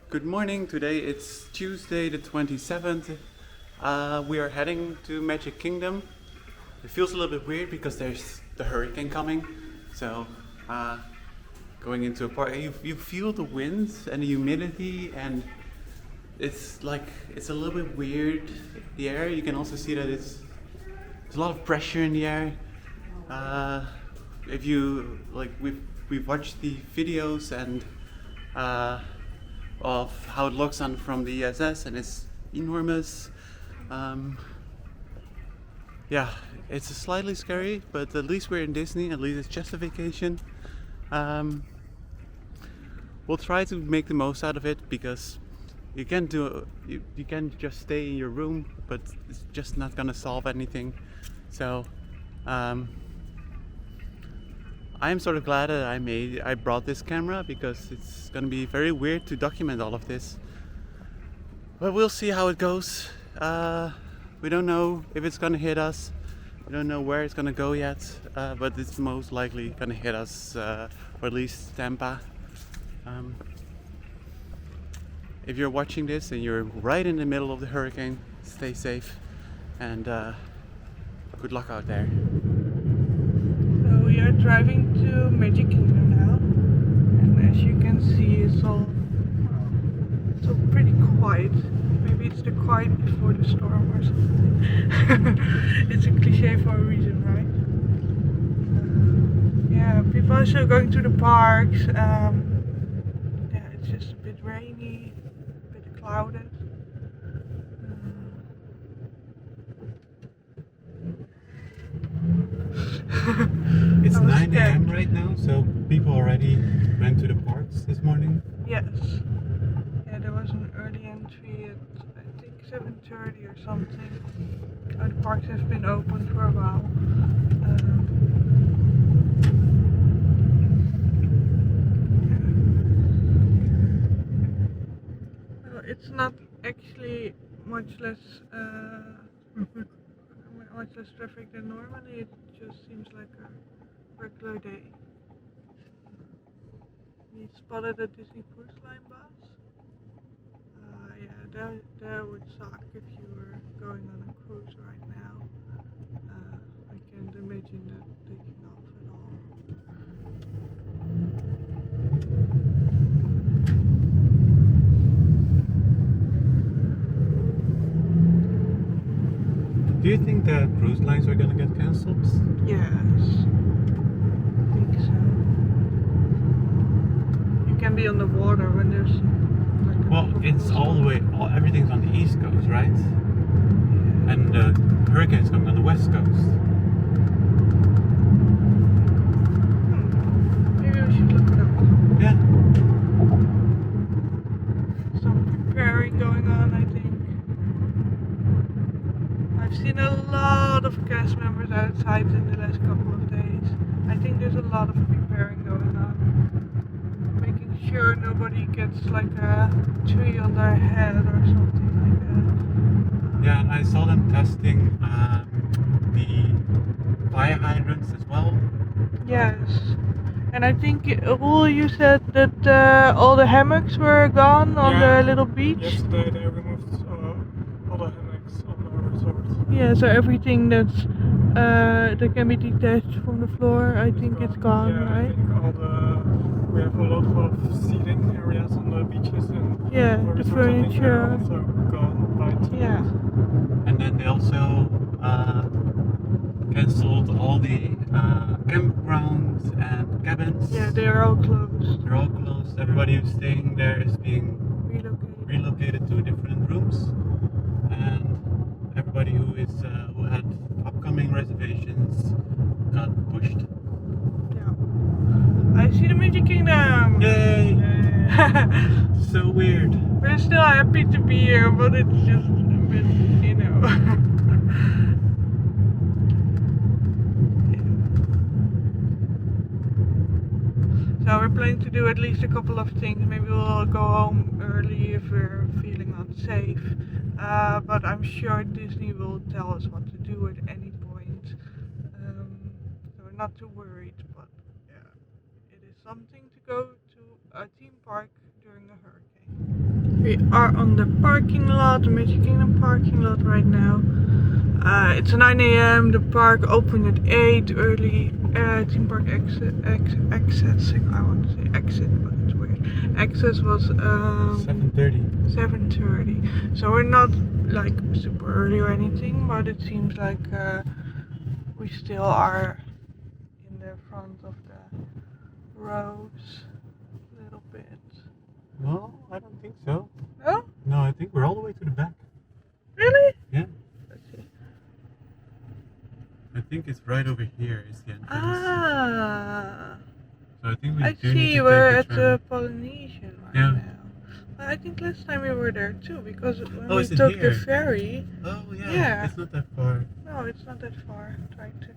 Good morning. Today it's Tuesday the 27th. We are heading to Magic Kingdom. It feels a little bit weird because there's the hurricane coming. So going into a park, you feel the winds and the humidity, and it's a little bit weird. The air, you can also see that there's a lot of pressure in the air. If you like, we've watched the videos and of how it looks on from the ESS, and it's enormous. Yeah, it's slightly scary, but at least we're in Disney. At least it's just a vacation. Um, we'll try to make the most out of it because you can't just stay in your room, but it's just not gonna solve anything. So I'm sort of glad that I brought this camera because it's gonna be very weird to document all of this. But we'll see how it goes. We don't know if it's gonna hit us. We don't know where it's gonna go yet, but it's most likely gonna hit us, or at least Tampa. If you're watching this and you're right in the middle of the hurricane, stay safe and good luck out there. So we are driving to Magic Kingdom now, and as you can see, it's all pretty quiet. Maybe it's the quiet before the storm or something. It's a cliche for a reason, right? Yeah, people are still going to the parks. Yeah, it's just a bit rainy, a bit clouded. It's I was 9 a.m. scared. right now, so people already went to the parks this morning. Yes. Yeah, there was an early entry at I think 7:30 or something. The parks have been open for a while. Well, it's not actually much less traffic than normally. It just seems like a regular day. We spotted a Disney Cruise Line bus. Yeah, that would suck if you were going on a cruise right now. I can't imagine that taking off at all. Do you think the cruise lines are gonna get cancelled? Yes, I think so. You can be on the water when there's like a Well, lot of it's cruise all the way, everything's on the east coast, right? Yeah. And the hurricane's coming on the west coast. Maybe we should look it up. Yeah. Some preparing going on, I think. I've seen a lot of cast members outside in the last couple of days. I think there's a lot of preparing going on. Making sure nobody gets like a tree on their head or something like that. Yeah, and I saw them testing the fire hydrants as well. Yes. And I think, Roel, you said that all the hammocks were gone on the little beach? Yesterday they removed all the hammocks on the resort. Yeah, so everything that can be detached from the floor, I think it's gone, Yeah, right? I think we have a lot of seating areas on the beaches and Yeah, the the resorts, I think they're furniture. also gone by tonight. Yeah. And then they also cancelled all the campgrounds and cabins. Yeah, they are all closed. They're all closed. Everybody who's staying there is being relocated to different rooms, and everybody who had upcoming reservations got pushed. Yeah. I see the Magic Kingdom! Yay! So weird. We're still happy to be here, but it's just a bit, you know. So we're planning to do at least a couple of things. Maybe we'll go home early if we're feeling unsafe. But I'm sure Disney will tell us what to do at any point. So we're not too worried, but yeah, it is something to go to a theme park during a hurricane. We are on the parking lot, the Magic Kingdom parking lot right now. It's 9 a.m. The park opened at 8 early. Theme park access. I want to say exit, but it's weird. Access was 7:30. 7:30. So we're not like super early or anything, but it seems like we still are in the front of the rows a little bit. No, I don't think so. No? No, I think we're all the way to the back. Really? Yeah. Let's see. I think it's right over here is the entrance. Ah. So I think we I do need see, to we're take at the the tram. Polynesian right Yeah. now. But I think last time we were there too, because when Oh, we is it took here? the ferry, Oh yeah. Yeah. It's not that far. no, it's not that far. I'm trying to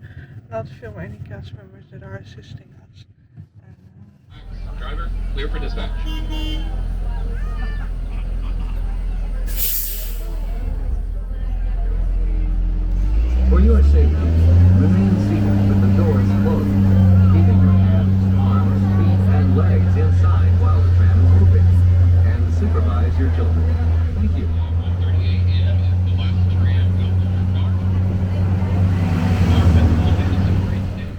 not film any cast members that are assisting us. Driver, clear for dispatch. For your safety, remain seated with the doors closed, keeping your hands, arms, feet, and legs inside while the tram is moving, and supervise your children. Thank you. 1:30 a.m. is the last tram out of north. Our festival is a great day.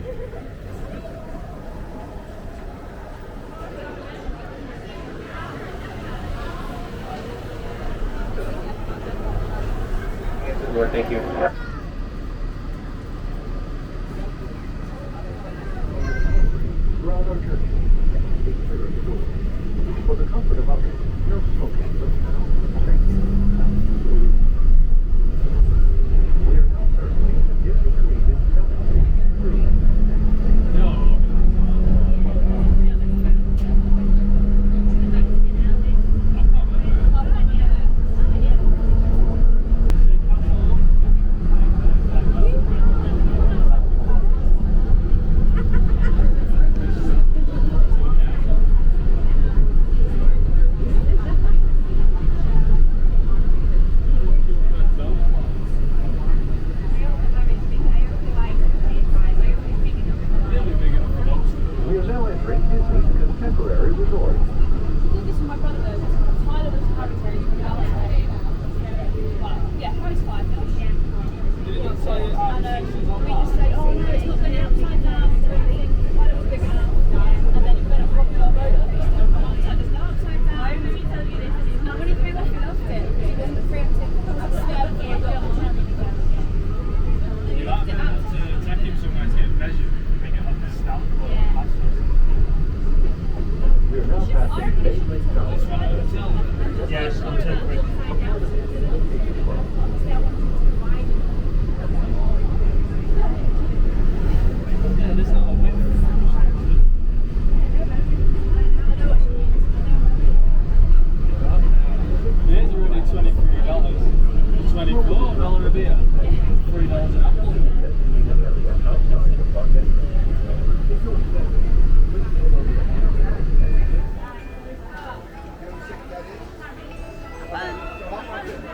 Thank you. Throughout our journey, take care of the door. For the comfort of others, no smoking, but drinking. We are now circling the Disney created 763. We are now entering Disney's contemporary resort. This is my brother though. Tyler was Harry, but yeah, Harry's fine. And we just say, oh no, it's not going outside now. Tyler was big enough, and then it went up properly on road. There's no upside down. Let me tell you this. No, when he came off, he loved it. He was preemptive. You like to take him somewhere to get measured, bring it up the stamp or We are now passing Basement Tunnel. yes, I'm temporary. Yeah, there's not a window. These are only $23. $24 a beer. $3 an apple.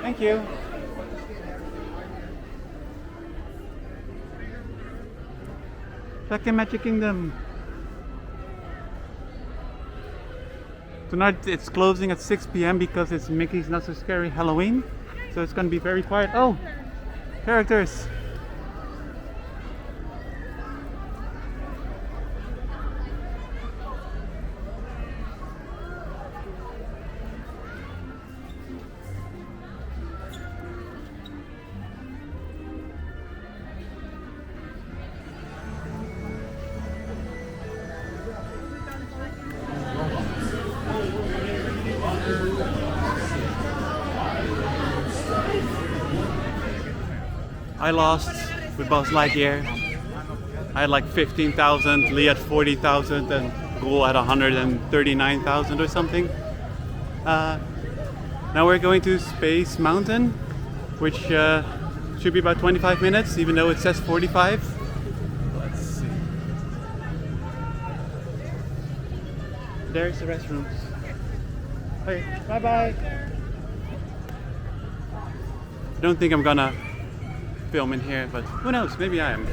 Thank you. Back in Magic Kingdom. Tonight it's closing at 6 p.m. because it's Mickey's Not So Scary Halloween. So it's gonna be very quiet. Oh! Characters! I lost with Buzz Lightyear. I had like 15,000, Lee had 40,000, and Roel had 139,000 or something. Now we're going to Space Mountain, which should be about 25 minutes, even though it says 45. Let's see. There's the restrooms. Okay, bye bye. I don't think I'm gonna film in here, but who knows, maybe I am.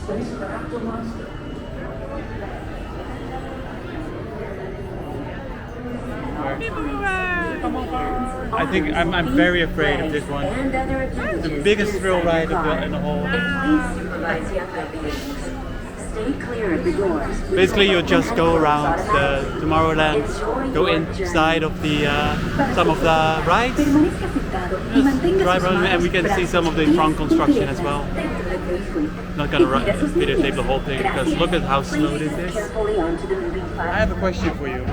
spacecraft or monster? I think I'm very afraid of this one. The biggest thrill ride in the whole. Stay clear of the doors. Basically, you just go around the Tomorrowland, go inside of the some of the rides, drive around, and we can see some of the Tron construction as well. Not gonna videotape the whole thing because look at how slow this is. I have a question for you.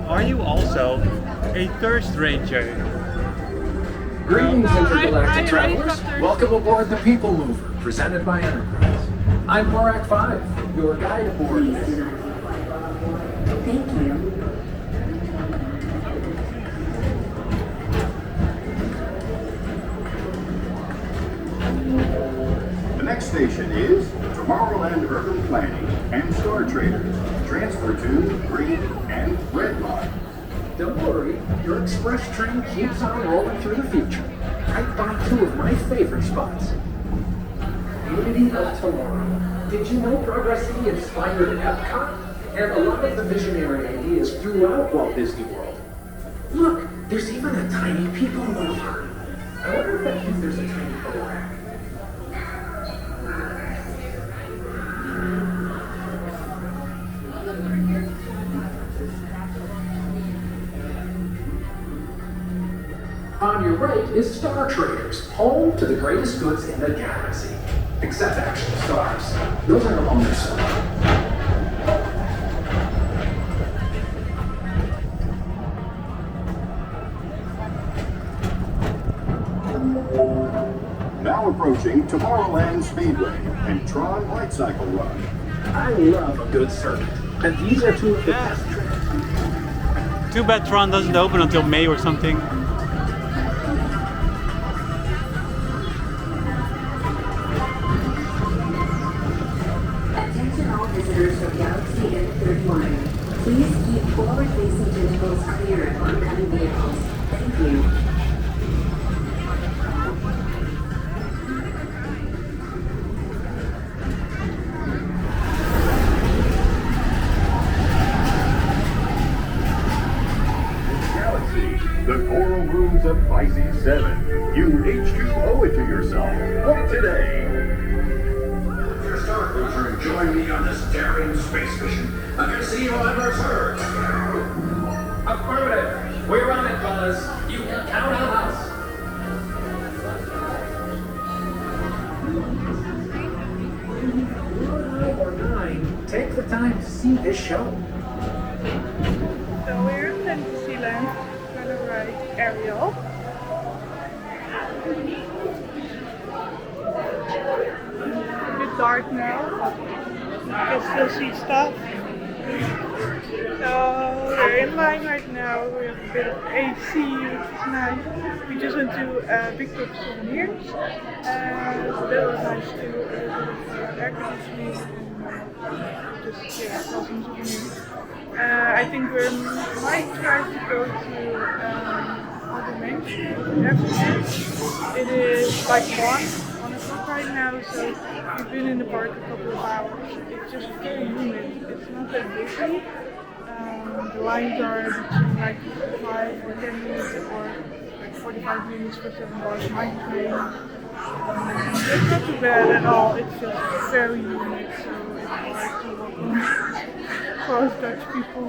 Are you also a thirst ranger? Greetings, intergalactic I travelers. Welcome aboard the Peoplemover, presented by Enterprise. I'm Borak 5, your guide aboard. Thank you. The next station is Tomorrowland Urban Planning and Star Traders. Transfer to green and red line. Don't worry, your express train keeps on rolling through the future. Right by two of my favorite spots. Unity of Tomorrow. Did you know Progress City inspired Epcot? And a lot of the visionary ideas throughout Walt Disney World. Look, there's even a tiny Peoplemover. I wonder if that means there's a tiny Borak. On your right is Star Traders, home to the greatest goods in the galaxy. Except actual stars. Those are on their side. Now approaching Tomorrowland Speedway and Tron Light Cycle Run. I love a good circuit, and these are two of the best tracks. Too bad Tron doesn't open until May or something. Visitors from Galaxy N31. Please keep forward-facing vehicles clear of oncoming vehicles. Thank you. Galaxy, the coral rooms of Pisces 7. You H2 owe it to yourself. Book today. Join me on this daring space mission against the evil Emperor's herd. Affirmative. We're on it, fellas. You can count on us. Or 9, take the time to see this show. So we're in Fantasyland, gonna ride Ariel. Dark now, you can still see stuff. So we're in line right now, we have a bit of AC, which is nice. We just went to Big Top Souvenirs, so that was nice too. A little bit of air conditioning and just saw some souvenirs. I think we might try to go to the main street after this. It is like 1 o'clock right now, so we've been in the park a couple of hours. It's just very humid. It's not that busy. The lines are between like 5 or 10 minutes or like 45 minutes for $7 mine train. It's not too bad at all. It's just very humid, so it's hard to walk on for us Dutch people.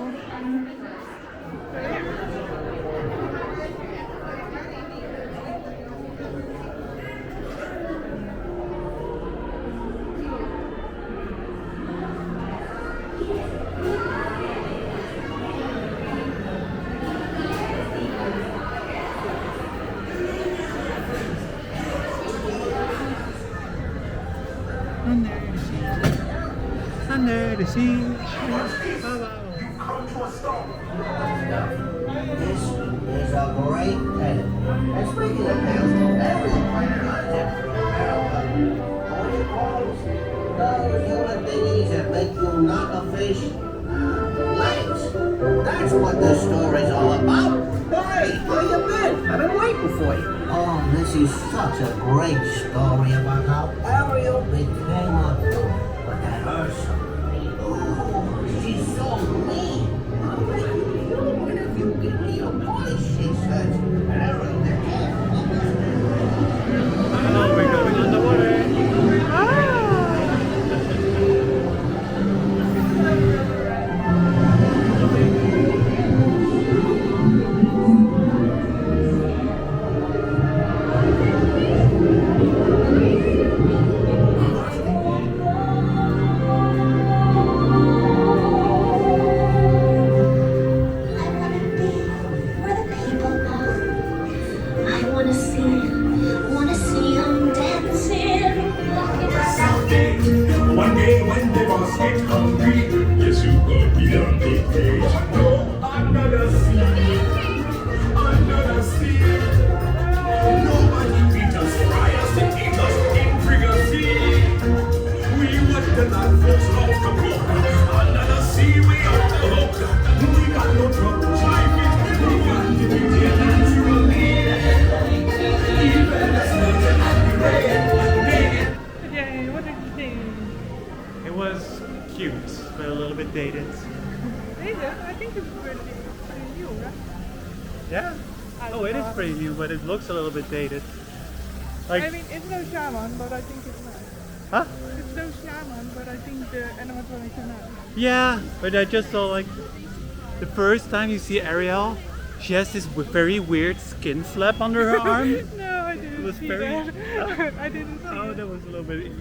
Under the sea. This is a great tenant. And speaking of bills, every planet on America. What do you call those human thingies that make you not a fish? Legs. That's what this story's all about. Hey, where you been? I've been waiting song for you. Oh, this is such a great story about how Ariel became a but that Ursula. Oh, she's so mean. What if you give me a voice, she says. Ariel, the cat. Oh, we're going on the water. One day when the boss get hungry, yes, you got me on the page. No, under the sea, under the sea. Nobody beat us, fry us, and eat us in fricassee. We what the land folks love to cook. Under the sea, we on the hook. We got no trouble driving. We got to be there naturally. Even the snakes and the rain. Yay, what did you think? It was cute, but a little bit dated. I think it's pretty new, right? Yeah. Oh, it is pretty new, but it looks a little bit dated. Like, I mean, it's no shaman, but I think it's nice. huh? It's no shaman, but I think the animatronics are nice. Yeah, but I just saw like the first time you see Ariel, she has this very weird skin flap under her arm. No, I didn't was see very- that. I didn't see Oh, it. that was a little bit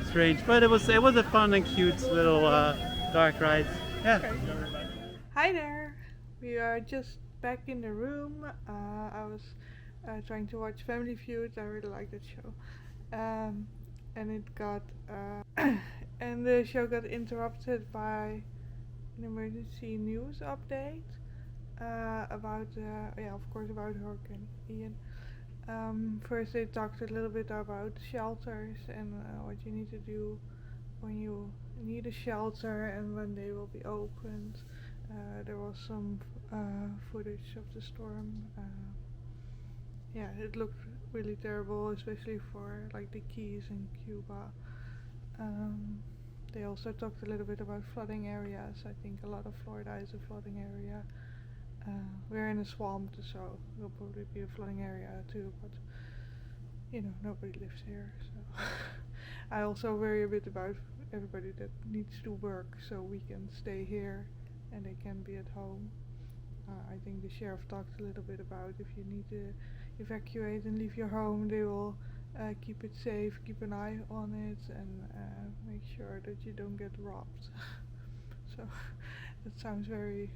strange, but it was a fun and cute little dark ride. Yeah. Okay. Hi there. We are just back in the room. I was trying to watch Family Feud. I really like that show, and it got and the show got interrupted by an emergency news update about of course about Hurricane Ian. First they talked a little bit about shelters and what you need to do when you need a shelter and when they will be opened. There was some footage of the storm. Yeah, it looked really terrible, especially for like the Keys in Cuba. They also talked a little bit about flooding areas. I think a lot of Florida is a flooding area. We're in a swamp, so there'll probably be a flooding area too, but you know, nobody lives here, so I also worry a bit about everybody that needs to work, so we can stay here and they can be at home. I think the sheriff talked a little bit about if you need to evacuate and leave your home, they will keep it safe, keep an eye on it, and make sure that you don't get robbed. So that sounds very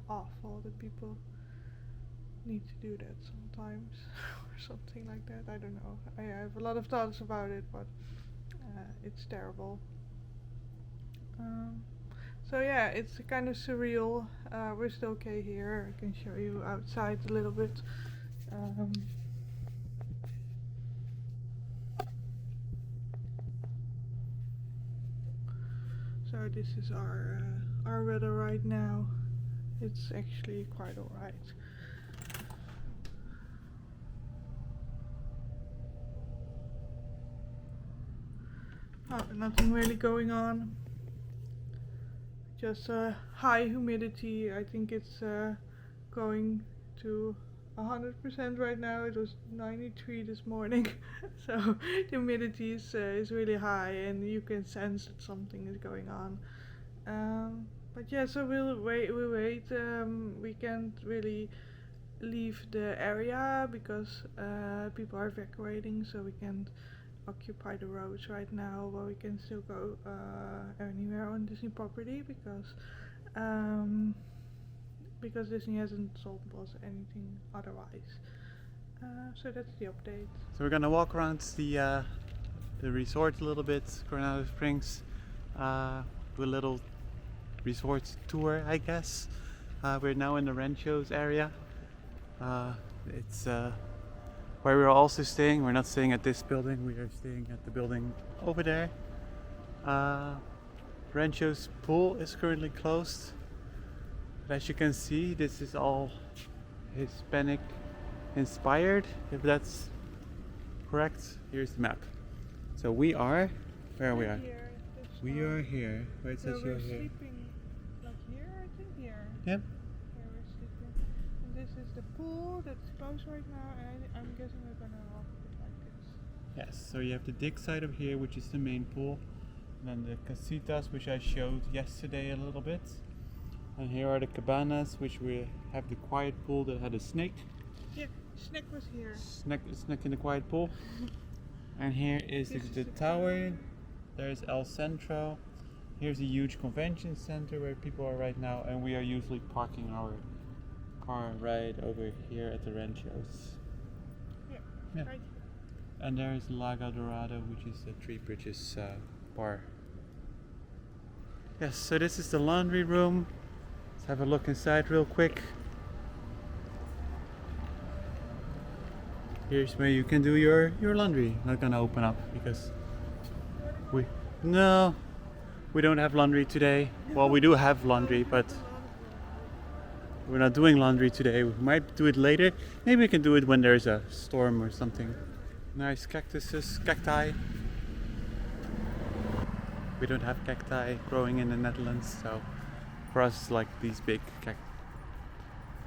awful that people need to do that sometimes or something like that. I don't know. I have a lot of thoughts about it, but it's terrible. So yeah, it's kind of surreal. We're still okay here. I can show you outside a little bit. So this is our weather right now. It's actually quite alright. Oh, nothing really going on. Just high humidity. I think it's going to 100% right now. It was 93 this morning, so the humidity is really high, and you can sense that something is going on. But yeah, so we'll wait. We can't really leave the area because people are evacuating, so we can't occupy the roads right now, but we can still go anywhere on Disney property because Disney hasn't told us anything otherwise. So that's the update. So we're gonna walk around the resort a little bit, Coronado Springs, do a little resort tour, I guess. We're now in the Ranchos area. It's where we're also staying. We're not staying at this building, we are staying at the building over there. Rancho's pool is currently closed. But as you can see, this is all Hispanic inspired, if that's correct. Here's the map. So we are, where we are? Here, this We one. are here. Where it So says we're you're here. sleeping like here, I think here. Yep. Here we're sleeping. And this is the pool that's closed right now, and I'm guessing we're gonna walk it like this. Yes, so you have the dig site up here, which is the main pool. And then the casitas, which I showed yesterday a little bit. And here are the cabanas, which we have the quiet pool that had a snake. Yeah, Snack was here. Snake in the quiet pool. And here is the tower. There's El Centro. Here's a huge convention center where people are right now, and we are usually parking our car right over here at the ranchos. Yeah. Right. And there is Lago Dorado, which is the Three Bridges bar. Yes, so this is the laundry room. Let's have a look inside real quick. Here's where you can do your laundry. Not gonna open up because we don't have laundry today. Well, we do have laundry, but we're not doing laundry today. We might do it later. Maybe we can do it when there's a storm or something. Nice cacti. We don't have cacti growing in the Netherlands, so for us, like these big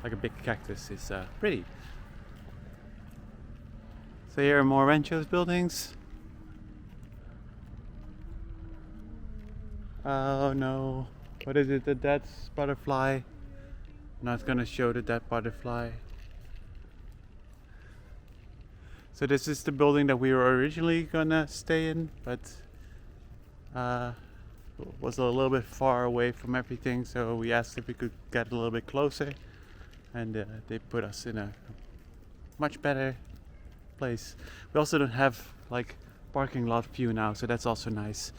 like a big cactus is pretty. So here are more ranchos buildings. Oh no, what is it? The dead butterfly. I'm not gonna show the dead butterfly. So this is the building that we were originally gonna stay in, but was a little bit far away from everything, so we asked if we could get a little bit closer, and they put us in a much better place. We also don't have like parking lot view now, so that's also nice.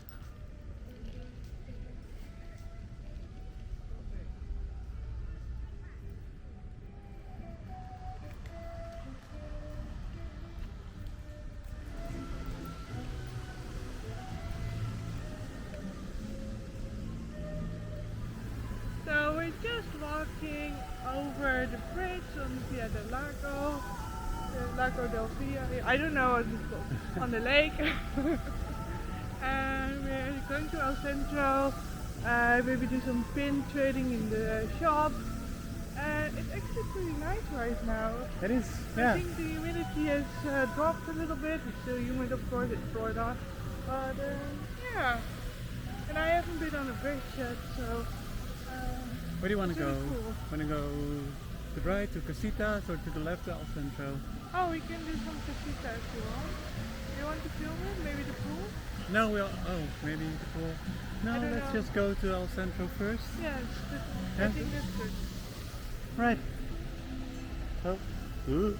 So we're just walking over the bridge on Via del Lago, Lago del Via. I don't know what it's called. On the lake. And we're going to El Centro. Maybe do some pin trading in the shop. And it's actually pretty nice right now. It is, I yeah. think the humidity has dropped a little bit. It's still humid, of course. It's Florida. But yeah. And I haven't been on a bridge yet, so. Where do you want to go? really cool. Want to go to the right to Casitas or to the left to El Centro? Oh, we can do some casita if you want. You want to film it? Maybe the pool? No, maybe the pool. No, I don't let's know. just go to El Centro first. Yes, I Yeah. think that's good. Right. Oh. Ooh.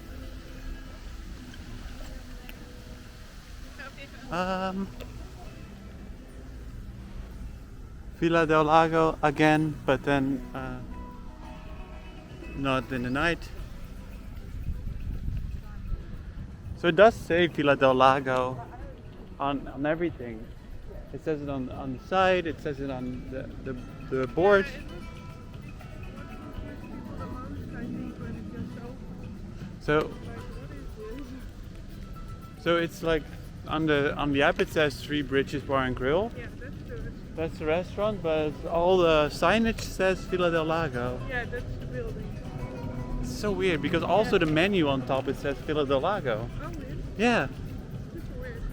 Villa del Lago again, but then not in the night. So it does say Villa del Lago on everything. It says it on the side, it says it on the board. Yeah, the most, I think, when it just opened. So Like, what is this? so it's like on the app it says Three Bridges Bar and Grill. Yeah, that's good. That's the restaurant, but all the signage says Villa del Lago. Yeah, that's the building. It's so weird because also the menu on top it says Villa del Lago. Oh, really? Yeah,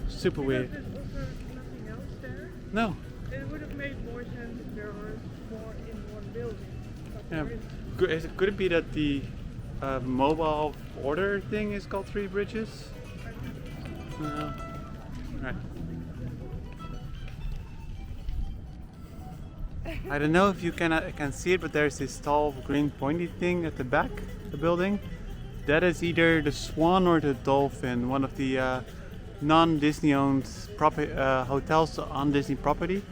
Super weird. super weird. Because there's also nothing else there. No. It would have made more sense if there were more in one building. But Yeah. there isn't. Could it be that the mobile order thing is called Three Bridges? No. Right. I don't know if you can see it, but there's this tall green pointy thing at the back of the building. That is either the swan or the dolphin, one of the non-Disney owned hotels on Disney property.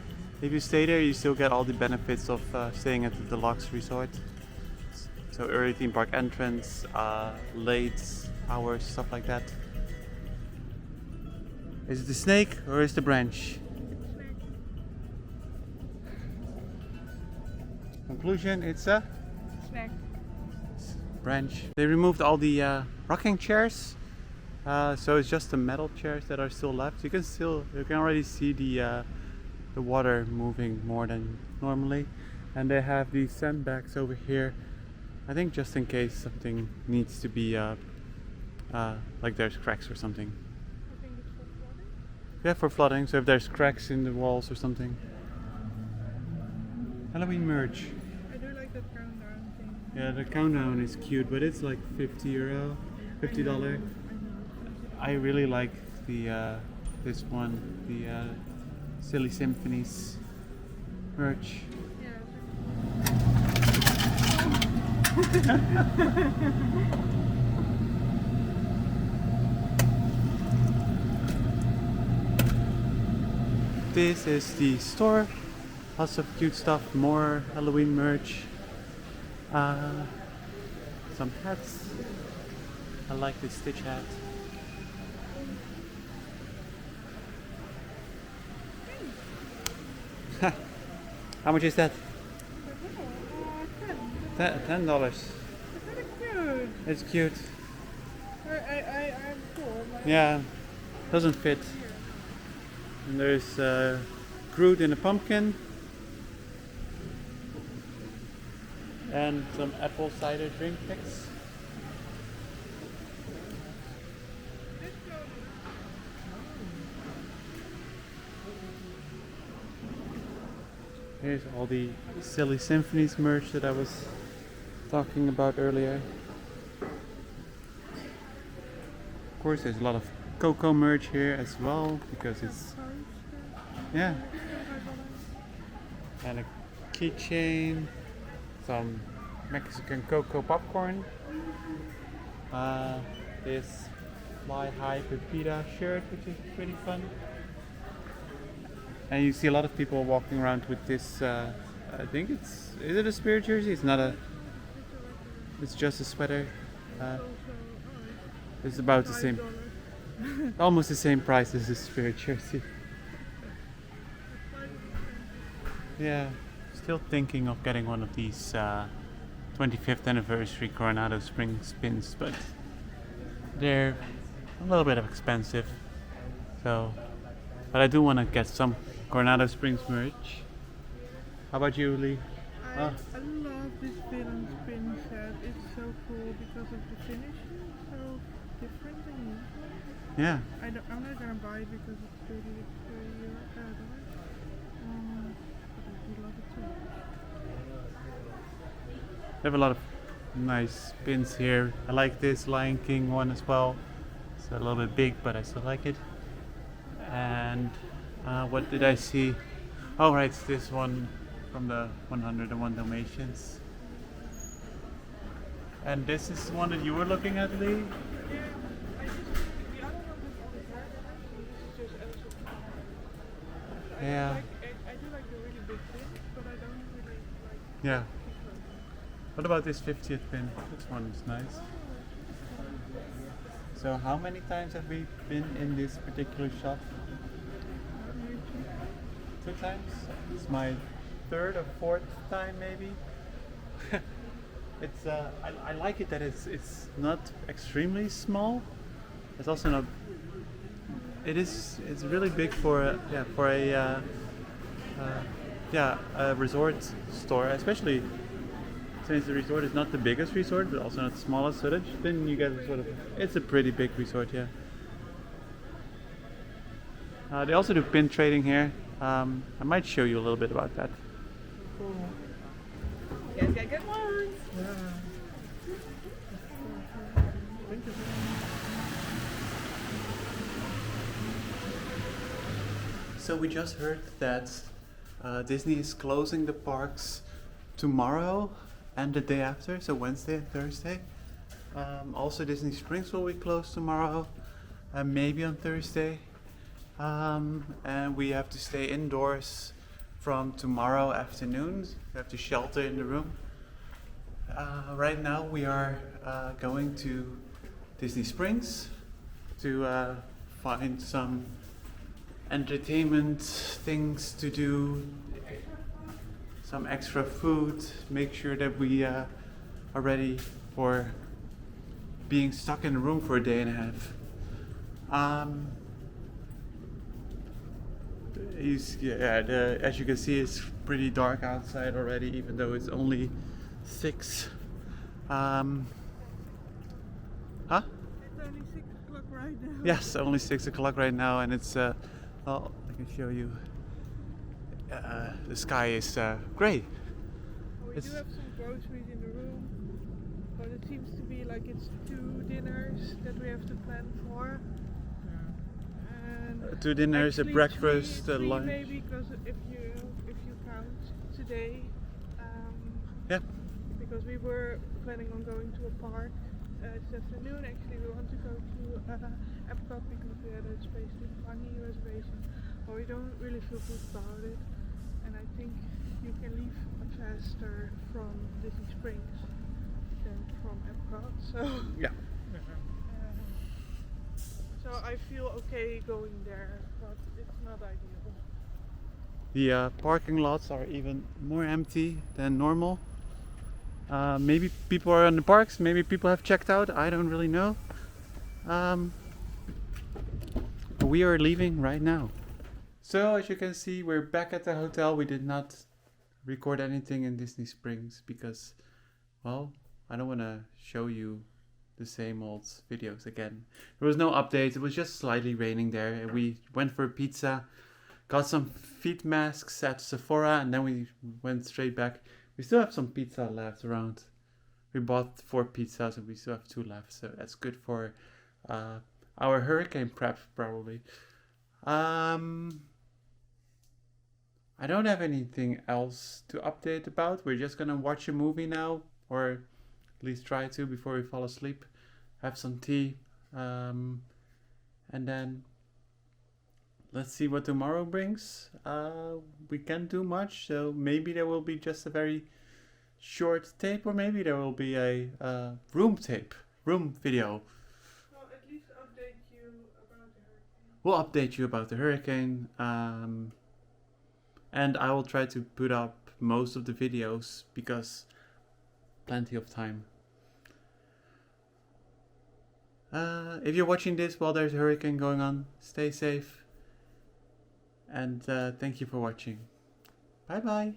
If you stay there, you still get all the benefits of staying at the deluxe resort. So early theme park entrance, late hours, stuff like that. Is it the snake or is it the branch? Conclusion, it's a Snack. branch. They removed all the rocking chairs. So it's just the metal chairs that are still left. You can already see the water moving more than normally, and they have these sandbags over here. I think just in case something needs to be like there's cracks or something. I think it's for flooding. Yeah, for flooding. So if there's cracks in the walls or something. Halloween merch. I do like that countdown thing. Yeah, the countdown is cute, but it's like €50, $50. I really like the this one, the Silly Symphonies merch. This is the store. Lots of cute stuff, more Halloween merch. Some hats. I like this Stitch hat. How much is that? $10. Cute. It's cute. I'm cool. Yeah, doesn't fit. And there's Groot in a pumpkin. And some apple cider drink mix. Here's all the Silly Symphonies merch that I was talking about earlier. Of course, there's a lot of Coco merch here as well because it's, yeah. And a keychain, some Mexican Coco popcorn, this Fly High Pepita shirt, which is pretty fun. And you see a lot of people walking around with this, I think is it a spirit jersey? It's not it's just a sweater. It's about the same, almost the same price as the spirit jersey. Yeah, still thinking of getting one of these 25th anniversary Coronado Springs pins, but they're a little bit expensive. So, but I do want to get some Coronado Springs merch. How about you, Lee? I love this villain spin set. It's so cool because of the finish. It's so different than usual. Yeah. I'm not gonna buy it because it's $30. But I do love it so much. They have a lot of nice pins here. I like this Lion King one as well. It's a little bit big, but I still like it. And what did I see? Oh, right, it's this one from the 101 Dalmatians. And this is the one that you were looking at, Lee? Yeah. I do like the really big pins, but I don't really like. Yeah. What about this 50th pin? This one is nice. So how many times have we been in this particular shop? 2 times? It's my 3rd or 4th time maybe. It's I like it that it's not extremely small. It's also not. It's really big for a resort store, especially since the resort is not the biggest resort, but also not the smallest. So then you get sort of, it's a pretty big resort, yeah. They also do pin trading here. I might show you a little bit about that. Cool. You guys got good ones. Yeah. So we just heard that Disney is closing the parks tomorrow and the day after, so Wednesday and Thursday. Also Disney Springs will be closed tomorrow and maybe on Thursday. And we have to stay indoors from tomorrow afternoon. We have to shelter in the room. Right now we are going to Disney Springs to find some entertainment things to do, some extra food, make sure that we are ready for being stuck in a room for a day and a half. As you can see, it's pretty dark outside already, even though it's only 6. Huh? It's only 6 o'clock right now. Yes, only 6 o'clock right now, and it's well, I can show you. The sky is grey. We do have some groceries in the room, but it seems to be like it's 2 dinners that we have to plan for. And 2 dinners, a actually breakfast, a three lunch. maybe, because if you count today. Yeah. Because we were planning on going to a park this afternoon. Actually, we want to go to Epcot because we had a space to funny reservation, but we don't really feel good about it. And I think you can leave faster from Disney Springs than from Epcot. So Yeah. so I feel okay going there, but it's not ideal. The parking lots are even more empty than normal. Maybe people are in the parks, maybe people have checked out, I don't really know. We are leaving right now. So as you can see, we're back at the hotel. We did not record anything in Disney Springs because, well, I don't want to show you the same old videos again. There was no update, it was just slightly raining there. We went for pizza, got some feet masks at Sephora, and then we went straight back. We still have some pizza left around. We bought 4 pizzas and we still have 2 left, so that's good for our hurricane prep probably. I don't have anything else to update about. We're just gonna watch a movie now, or at least try to before we fall asleep. Have some tea, and then let's see what tomorrow brings. We can't do much, so maybe there will be just a very short tape, or maybe there will be a room video. Well, at least update you about the hurricane. We'll update you about the hurricane, and I will try to put up most of the videos because plenty of time. If you're watching this while there's a hurricane going on, stay safe. And thank you for watching. Bye bye.